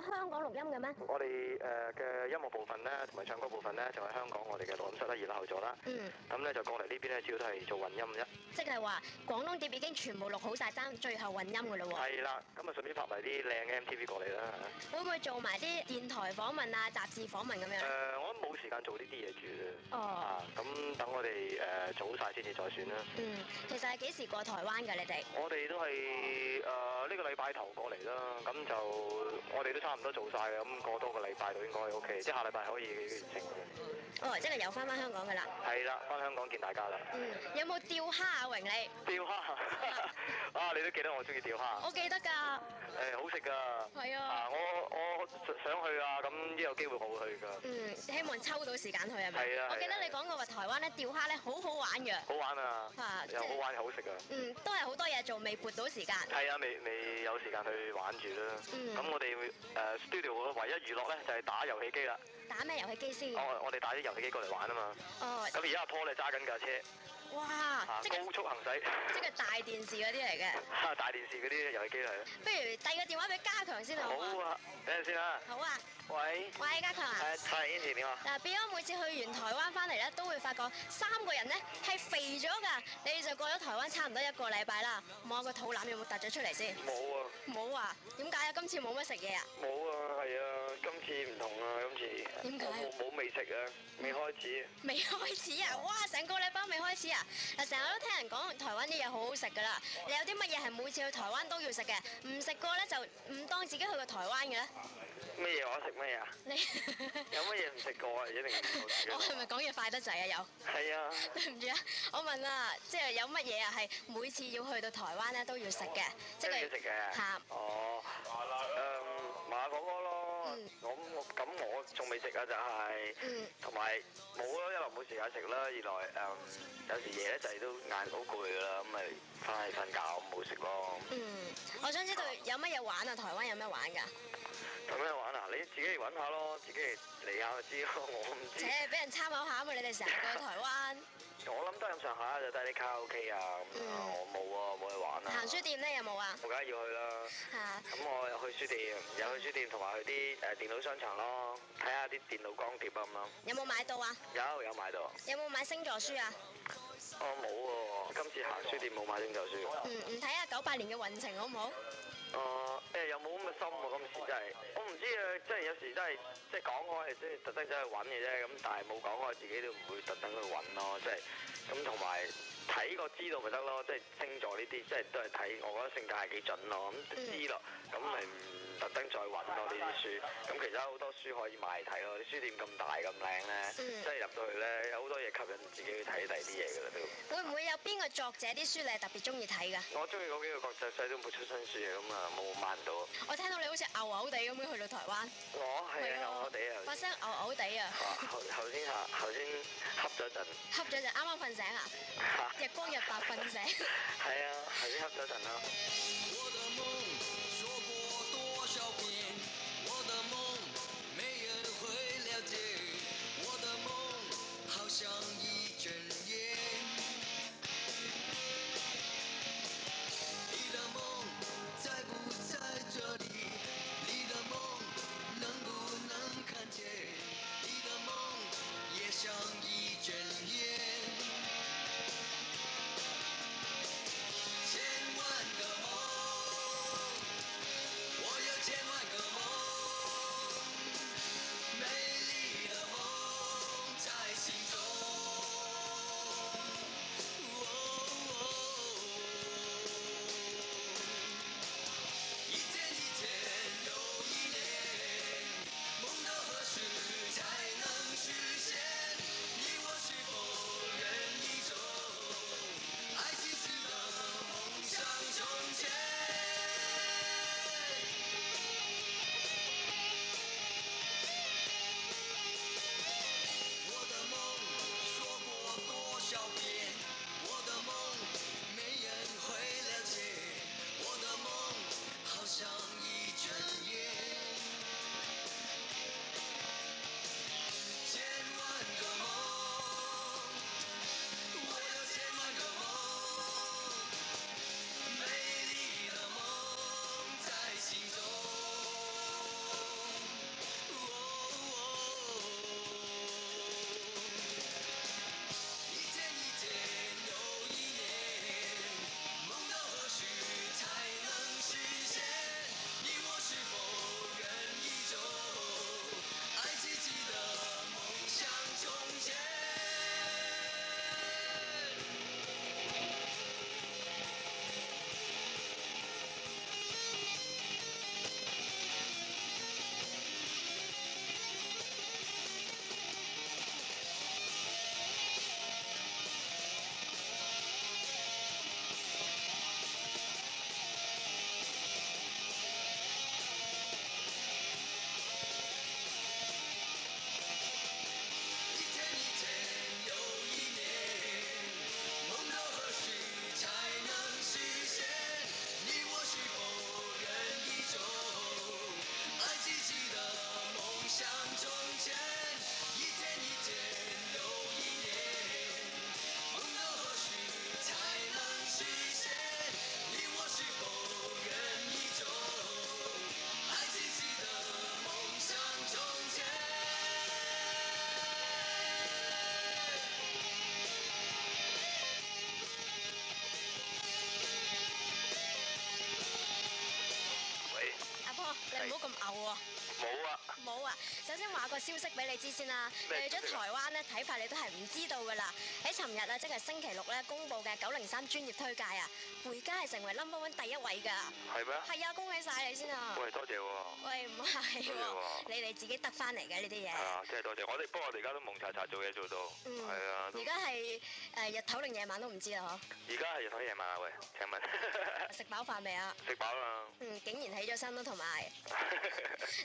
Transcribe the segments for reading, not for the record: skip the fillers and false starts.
喺香港錄音嘅咩？我哋嘅音樂部分咧，同埋唱歌部分咧，就喺香港我哋嘅錄音室啦，2樓後座啦。咁咧就過嚟呢邊咧，主要都係做混音啫。即係話廣東碟已經全部錄好晒，爭最後混音㗎咯喎。係啦，咁啊順便拍埋啲靚嘅 MTV 過嚟啦。會唔會做埋啲電台訪問啊、雜誌訪問咁樣？我都冇時間做呢啲嘢住啦。哦。咁等我哋早晒先至再算啦。其實係幾時過台灣㗎？你哋？我哋都係呢個禮拜頭過嚟啦。咁就我哋都差唔多做晒嘅，咁過多個禮拜就應該 OK，即係下禮拜可以完成。哦，即係又翻香港㗎啦。係啦，翻香港見大家啦。有冇釣蝦啊，榮你？釣蝦啊！你都記得我中意釣蝦。我記得㗎。好食㗎。係啊。我想去啊，咁一有機會我會去㗎。希望抽到時間去係咪？係啊。我記得你講過話台灣咧釣蝦咧好好玩嘅。好玩啊！又好玩又好食啊！都係好多嘢做，未撥到時間。係啊，未有時間去玩住啦。咁我哋studio 嘅唯一娛樂咧就係打遊戲機啦。打咩遊戲機先？我哋帶啲遊戲機過嚟玩啊嘛。咁而家阿 Paul 咧揸緊架車。哇！高速行駛。即係大電視嗰啲嚟嘅。大電視嗰啲遊戲機嚟。不如遞個電話俾家強先好嘛？好啊，等陣先啦。好啊。喂，家強啊。係 Andy 點啊？嗱，Beyond 每次去完台灣翻嚟咧，都會發覺3個人咧係肥咗㗎。你哋就過咗台灣差唔多1個禮拜啦，望下個肚腩有冇突咗出嚟先？冇啊。冇啊？點解啊？今次冇乜食嘢啊？冇啊，係啊，今次唔同啊，今次。點解？冇未食啊，未開始。未開始啊！哇，成個禮拜未開始啊！嗱，成日都聽人講台灣啲嘢好好食㗎啦。你有啲乜嘢係每次去台灣都要食嘅？唔食過咧就唔當自己去過台灣嘅咧？乜嘢我食乜嘢啊？你有乜嘢唔食過啊？一定唔好食。我係咪講嘢快得滯啊？有。係啊。對唔住啊，我問啊，即係有乜嘢啊係每次要去到台灣咧都要食嘅？即係要食嘅。嚇。哦。麻辣火鍋咯。我仲未食啊，就係。同埋冇咯，一來冇時間食啦，二來有時夜咧就係都眼好攰㗎啦，咁咪翻去瞓覺冇食咯。我想知道有乜嘢玩啊？台灣有咩玩㗎？有咩玩啊？你自己嚟揾下咯，自己嚟下就知咯，我唔知。俾人參考下啊嘛！你哋成日過台灣。我諗都係咁上下，就得啲卡拉 OK 啊，我冇啊，冇去玩啊。行書店咧有冇啊？我梗係要去啦。咁我有去書店，同埋去啲電腦商場咯，睇下啲電腦光碟咁咯。有冇買到啊？有買到。有冇買星座書啊？冇喎，今次行書店冇買星座書。唔睇下98年嘅運程好唔好？又冇咁嘅心喎，今次真係，我唔知啊，即係有時真係即係講開，即係特登走去揾嘅啫，咁但係冇講開，自己都唔會特登去揾咯，即係咁同埋睇過知道咪得咯，即係星座呢啲，即係都係睇，我覺得性格係幾準咯，咁知咯，咁咪唔特登再揾咯呢啲書，咁其實好多書可以買嚟睇咯，啲書店咁大咁靚咧，即係入到去咧有好多嘢吸引自己去睇第二啲嘢㗎啦都。會唔會有邊個作者啲書你係特別中意睇㗎？我中意嗰幾個國際細都冇出新書嘅，咁啊冇買唔到。我聽到你好似牛牛地咁樣去到台灣。我係啊，牛牛地啊。發聲牛牛地啊！頭先瞌咗陣。瞌咗陣，啱啱瞓醒啊！日光日白瞓醒。係啊，頭先瞌咗陣啦。像一阵烟，你的梦在不在这里？你的梦能不能看见？你的梦也像一阵烟，千万个梦你唔好咁牛喎。冇啊。冇啊！首先話個消息俾你知先啦，你去咗台灣咧，睇怕你都係唔知道噶啦。喺尋日啊，即係星期六咧，公佈嘅903專業推介啊，回家係成為 No.1 第一位㗎。係咩？係啊，恭喜晒你先啊！喂，多謝喎。喂，唔係喎，你哋自己得翻嚟嘅呢啲嘢。啊，真係多謝。不過我哋而家都蒙查查做嘢做到。係啊。而家係日頭定夜晚都唔知啦嗬。而家係日頭夜晚啊喂，請問。食飽飯未啊？食飽啦。竟然起咗身咯，同埋。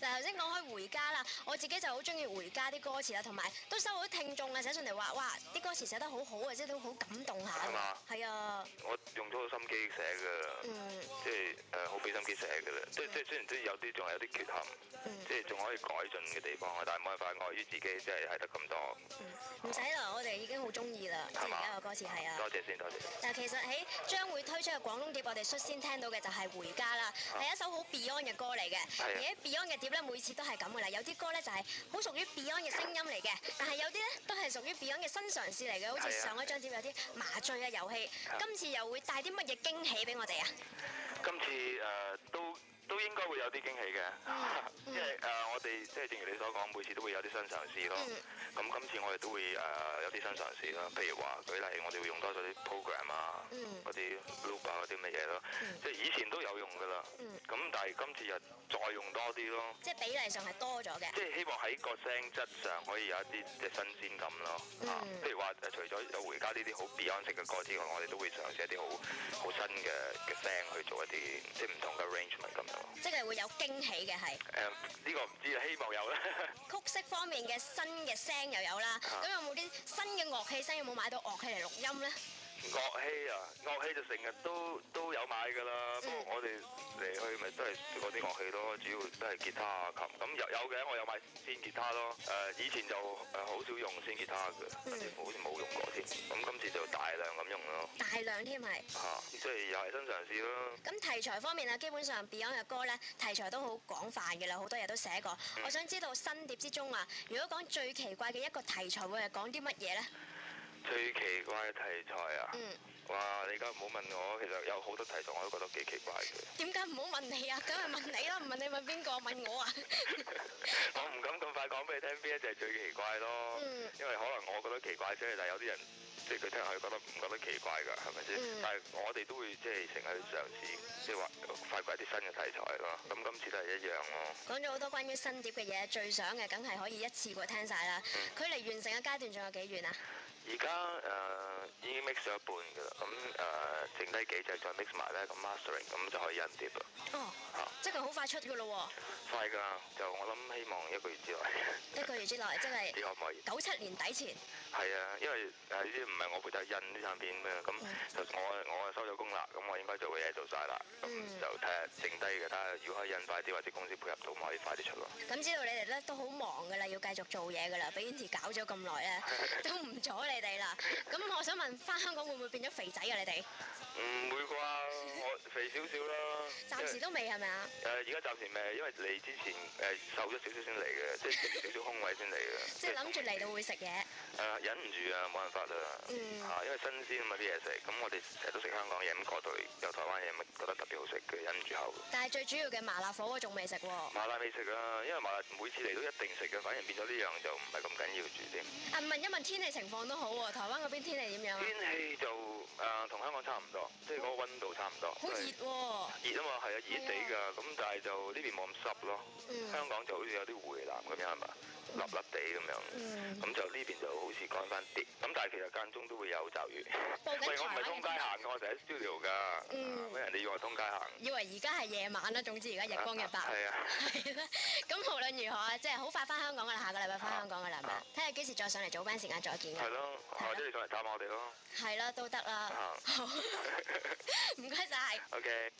嗱，頭先講開回家啦，我自己就好中意回家啲歌詞啦，同埋都收到啲聽眾啊寫上嚟話，哇，啲歌詞寫得好好啊，即係都好感動下。係嘛？係啊。我用咗個心機寫㗎，即係好俾心機寫㗎啦。即係雖然都有啲仲係有啲缺陷，即係仲可以改進嘅地方啊，但係冇辦法礙於自己，即係得咁多。唔使啦，我哋已經好中意啦，即係而家個歌詞係啊。多謝先，多謝。但係其實喺將會推出嘅廣東碟，我哋率先聽到嘅就係《回家》啦，係一首好 Beyond 嘅歌嚟嘅。而喺 Beyond 嘅碟咧，每次都係咁噶啦，有啲歌咧就係好屬於 Beyond 嘅聲音嚟嘅，但係有啲咧都係屬於 Beyond 嘅新嘗試嚟嘅，好似上一張碟有啲麻醉嘅遊戲，今次又會帶啲乜嘢驚喜俾我哋啊？今次都應該會有啲驚喜嘅，因為我哋即係正如你所講，每次都會有啲新嘗試咯。咁今次我哋都會有啲新嘗試啦，譬如話舉例，我哋會用多咗啲 program 啊，嗰啲 loop 啊嗰啲乜嘢咯，即係以前都有用㗎啦。咁但係今次又再用多啲咯。即係比例上係多咗嘅。即係希望喺個聲質上可以有一啲即係新鮮感咯。譬如話除咗有回家呢啲好 Beyond 式嘅歌之外，我哋都會嘗試一啲好新嘅聲去做一啲即係唔同嘅 arrangement 咁樣。即係會有驚喜嘅係。呢個唔知啊，希望有啦。曲式方面嘅新嘅聲又有啦，咁有冇啲新嘅樂器聲？有冇買到樂器嚟錄音咧？樂器啊，樂器就成日都有買㗎啦。不過我哋嚟去咪都係嗰啲樂器咯，主要都係吉他啊、琴。咁有嘅，我有買先吉他咯。以前就好少用先吉他嘅，甚至乎好似冇用過添。咁今次就大量咁用咯。大量添係。即係又係新嘗試咯。咁題材方面啊，基本上 Beyond 嘅歌咧，題材都好廣泛嘅啦，好多嘢都寫過。我想知道新碟之中啊，如果講最奇怪嘅一個題材，會係講啲乜嘢咧？最奇怪嘅題材啊！哇！你而家唔好問我，其實有好多題材我都覺得幾奇怪嘅。點解唔好問你啊？梗係問你啦，唔問你問邊個？問我啊！我唔敢咁快講俾你聽邊一隻係最奇怪咯。因為可能我覺得奇怪啫，但係有啲人即係佢聽下佢覺得唔覺得奇怪㗎，係咪先？但係我哋都會即係成日去嘗試，即係話發掘一啲新嘅題材咯。咁今次都係一樣咯。講咗好多關於新碟嘅嘢，最想嘅梗係可以一次過聽晒啦。距離完成嘅階段仲有幾遠啊？而家已經 mix 咗一半㗎啦，咁剩低幾隻再 mix 埋咧，咁 mastering 咁就可以印碟啦。哦，即係好快出㗎咯喎！快㗎，就我諗希望1個月之內。1個月之內，即係可唔可以97年底前。係啊，因為呢啲唔係我負責印啲唱片咩，咁我收咗工啦，咁我應該做嘅嘢做晒啦，咁就睇下剩低嘅，睇下如果可以印快啲或者公司配合到，可以快啲出咯。咁知道你哋咧都好忙㗎啦，要繼續做嘢㗎啦，俾 Inti 搞咗咁耐咧，都唔阻你哋啦。咁我想問翻香港會唔會變咗肥仔啊？你哋唔會啩？我肥少少啦。暫時都未係咪啊？而家暫時未，因為嚟之前瘦咗少少先嚟嘅，即係食少少空位先嚟嘅。即係諗住嚟到會食嘢。忍唔住啊，冇辦法啦。因為新鮮啊嘛啲嘢食，咁我哋成日都食香港嘢，咁過到嚟有台灣嘢，咪覺得特別好食嘅，忍唔住口。但係最主要嘅麻辣火鍋仲未食喎。麻辣未食啊，因為麻辣每次嚟都一定食嘅，反而變咗呢樣就唔係咁緊要住添。問一問天氣情況都好喎，台灣嗰邊天氣點樣啊？天氣就同香港差唔多，即係嗰個溫度差唔多。好熱喎！熱啊嘛，係啊，熱地㗎，咁但係就呢邊冇咁濕咯。香港就好似有啲回南咁樣係嘛？笠笠地咁樣，咁就呢邊就好似乾翻啲，咁但係其實間中都會有驟雨。喂，我唔係通街行嘅，我成日喺 studio 㗎，咩人哋以為我通街行？以為而家係夜晚啦，總之而家日光日白。係啊。係啦，咁無論如何啊，即係好快翻香港㗎啦，下個禮拜翻香港㗎啦，係咪？睇下幾時再上嚟早班時間再見。係咯，或者你上嚟探我哋咯。係啦，都得啦。好，唔該晒。OK。